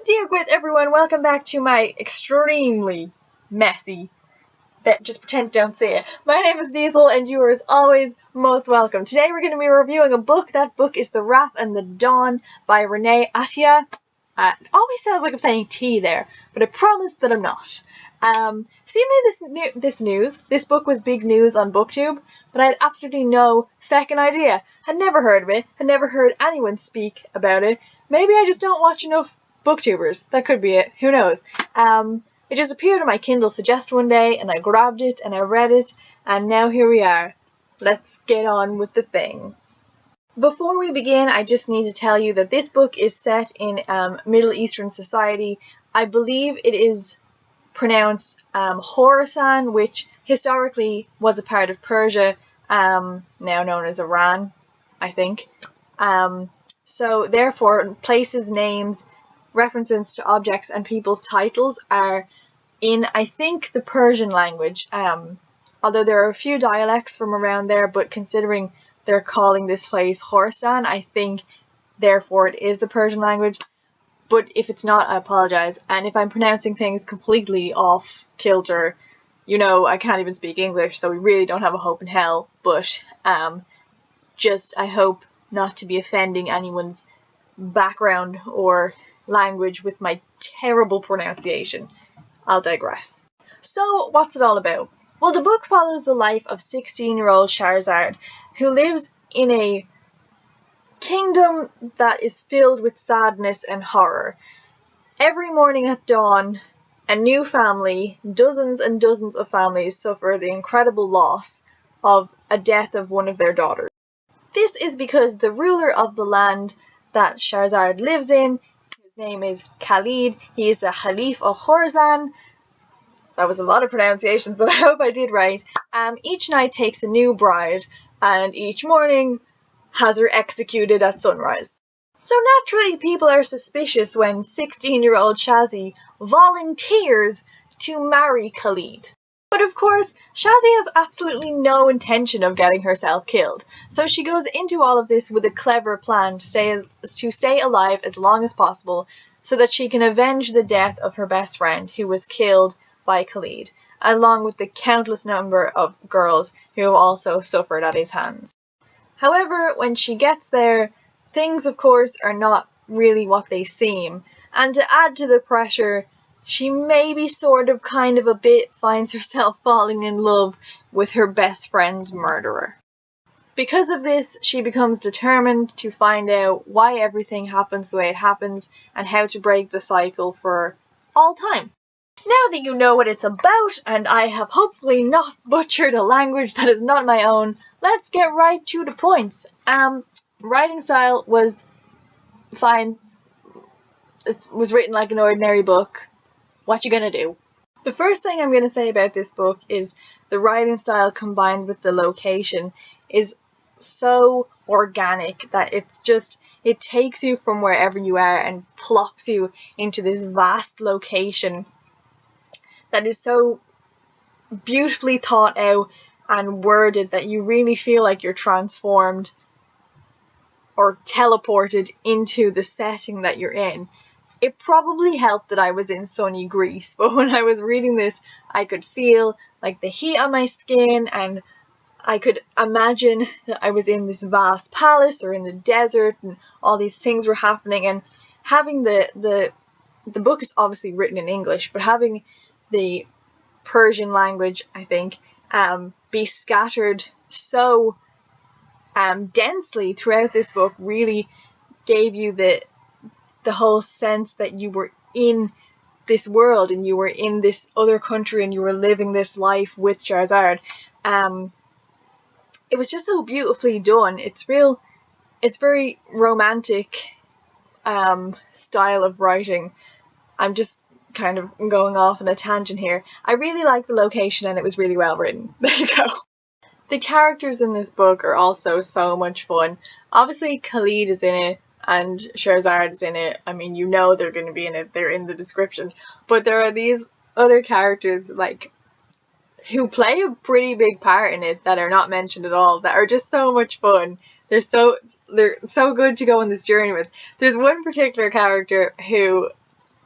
Dear Gwith everyone, welcome back to my extremely messy, just pretend don't say it. My name is Diesel and you are as always most welcome. Today we're going to be reviewing a book. That book is The Wrath and the Dawn by Renee Ahdieh. It always sounds like I'm saying T there, but I promise that I'm not. Seemingly this book was big news on BookTube, but I had absolutely no feckin' idea. Had never heard of it, had never heard anyone speak about it. Maybe I just don't watch enough booktubers. That could be it. Who knows? It just appeared on my Kindle Suggest one day, and I grabbed it and I read it, and now here we are. Let's get on with the thing. Before we begin, I just need to tell you that this book is set in Middle Eastern society. I believe it is pronounced Khorasan, which historically was a part of Persia, now known as Iran, I think. So therefore, places, names, references to objects and people's titles are in, I think, the Persian language, although there are a few dialects from around there, but considering they're calling this place Khorasan, I think therefore it is the Persian language. But if it's not, I apologize. And if I'm pronouncing things completely off kilter, you know, I can't even speak English, so we really don't have a hope in hell. But just, I hope not to be offending anyone's background or language with my terrible pronunciation. I'll digress. So, what's it all about? Well, the book follows the life of 16-year-old Shahrazad, who lives in a kingdom that is filled with sadness and horror. Every morning at dawn, a new family, dozens and dozens of families, suffer the incredible loss of a death of one of their daughters. This is because the ruler of the land that Shahrazad lives in, his name is Khalid, he is the Khalif of Khorasan. That was a lot of pronunciations that I hope I did right. Each night takes a new bride, and each morning has her executed at sunrise. So naturally people are suspicious when 16-year-old Shazi volunteers to marry Khalid. But of course, Shazi has absolutely no intention of getting herself killed, so she goes into all of this with a clever plan to stay alive as long as possible so that she can avenge the death of her best friend who was killed by Khalid, along with the countless number of girls who have also suffered at his hands. However, when she gets there, things of course are not really what they seem, and to add to the pressure, she maybe sort of kind of a bit finds herself falling in love with her best friend's murderer. Because of this, she becomes determined to find out why everything happens the way it happens and how to break the cycle for all time. Now that you know what it's about, and I have hopefully not butchered a language that is not my own, let's get right to the points. Writing style was fine. It was written like an ordinary book. What you gonna do? The first thing I'm gonna say about this book is the writing style combined with the location is so organic that it takes you from wherever you are and plops you into this vast location that is so beautifully thought out and worded that you really feel like you're transformed or teleported into the setting that you're in. It probably helped that I was in sunny Greece, but when I was reading this, I could feel like the heat on my skin, and I could imagine that I was in this vast palace or in the desert, and all these things were happening. And having the book is obviously written in English, but having the Persian language, I think, be scattered so densely throughout this book really gave you the whole sense that you were in this world and you were in this other country and you were living this life with Shahrazad. It was just so beautifully done. It's very romantic style of writing. I'm just kind of going off on a tangent here. I really like the location and it was really well written. There you go. The characters in this book are also so much fun. Obviously Khalid is in it and Shahrazad is in it. I mean, you know they're going to be in it. They're in the description. But there are these other characters like who play a pretty big part in it that are not mentioned at all, that are just so much fun. They're so good to go on this journey with. There's one particular character who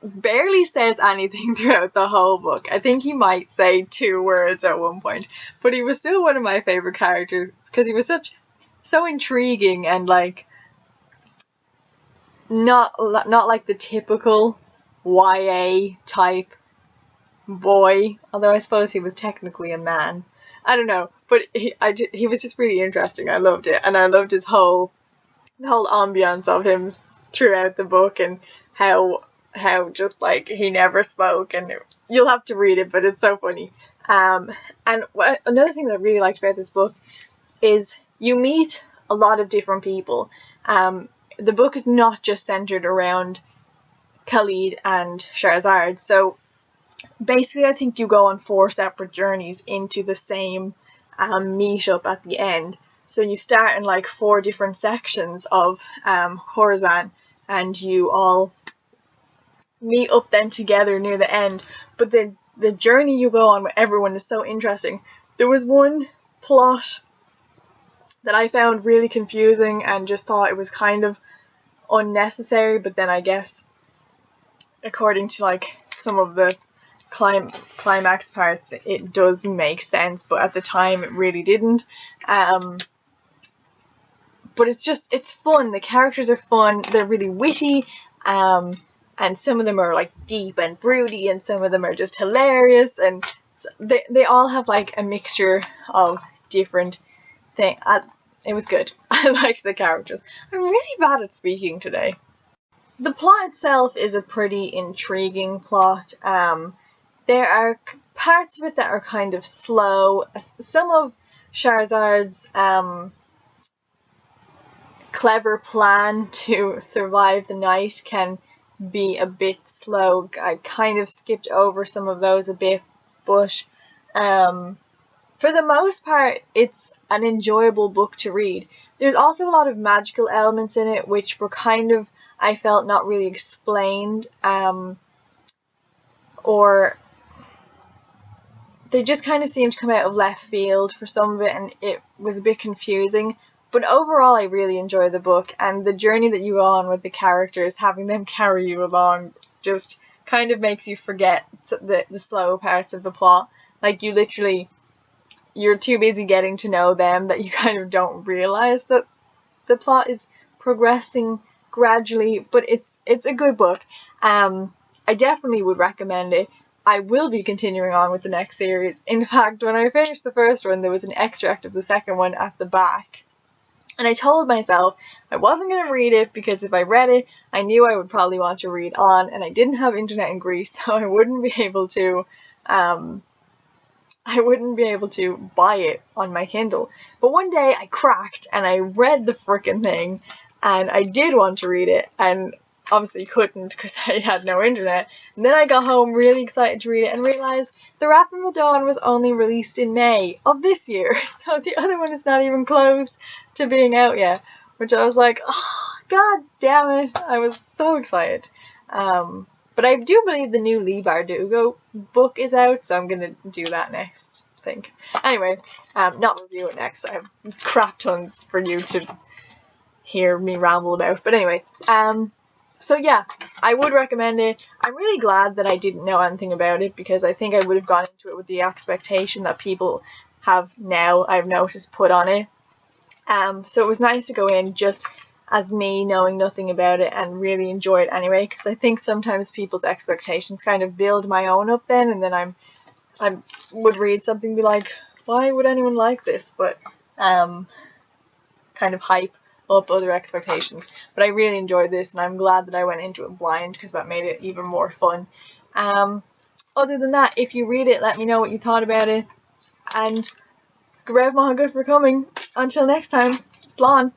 barely says anything throughout the whole book. I think he might say 2 words at one point, but he was still one of my favorite characters because he was so intriguing and like not like the typical YA type boy, although I suppose he was technically a man. I don't know, but he was just really interesting. I loved it, and I loved the whole ambiance of him throughout the book, and how just like he never spoke, and you'll have to read it, but it's so funny. And another thing that I really liked about this book is you meet a lot of different people. The book is not just centered around Khalid and Shahrazad, so basically I think you go on 4 separate journeys into the same meetup at the end. So you start in like 4 different sections of Khorasan, and you all meet up then together near the end. But the journey you go on with everyone is so interesting. There was one plot that I found really confusing and just thought it was kind of unnecessary, but then I guess according to like some of the climax parts it does make sense, but at the time it really didn't. But it's fun. The characters are fun. They're really witty, and some of them are like deep and broody, and some of them are just hilarious, and they all have like a mixture of different things. It was good. I liked the characters. I'm really bad at speaking today. The plot itself is a pretty intriguing plot. There are parts of it that are kind of slow. Some of Shahrazad's clever plan to survive the night can be a bit slow. I kind of skipped over some of those a bit, but for the most part it's an enjoyable book to read. There's also a lot of magical elements in it which were kind of, I felt, not really explained, or they just kind of seemed to come out of left field for some of it, and it was a bit confusing. But overall I really enjoyed the book, and the journey that you go on with the characters, having them carry you along, just kind of makes you forget the slow parts of the plot. Like you're too busy getting to know them that you kind of don't realize that the plot is progressing gradually, but it's a good book. I definitely would recommend it. I will be continuing on with the next series. In fact, when I finished the first one, there was an extract of the second one at the back. And I told myself I wasn't going to read it because if I read it, I knew I would probably want to read on, and I didn't have internet in Greece, so I wouldn't be able to buy it on my Kindle. But one day I cracked and I read the frickin' thing, and I did want to read it, and obviously couldn't because I had no internet. And then I got home really excited to read it and realised The Wrath in the Dawn was only released in May of this year, so the other one is not even close to being out yet, which I was like, oh, god damn it, I was so excited. But I do believe the new Lee Bardugo book is out, so I'm going to do that next, I think. Anyway, not review it next, I have crap tons for you to hear me ramble about. But anyway, so yeah, I would recommend it. I'm really glad that I didn't know anything about it, because I think I would have gone into it with the expectation that people have now, I've noticed, put on it. So it was nice to go in just as me, knowing nothing about it, and really enjoy it anyway, because I think sometimes people's expectations kind of build my own up then, and then I would read something and be like, why would anyone like this? But kind of hype up other expectations. But I really enjoyed this, and I'm glad that I went into it blind, because that made it even more fun. Other than that, if you read it, let me know what you thought about it, and Grev Maha good for coming. Until next time, Slán.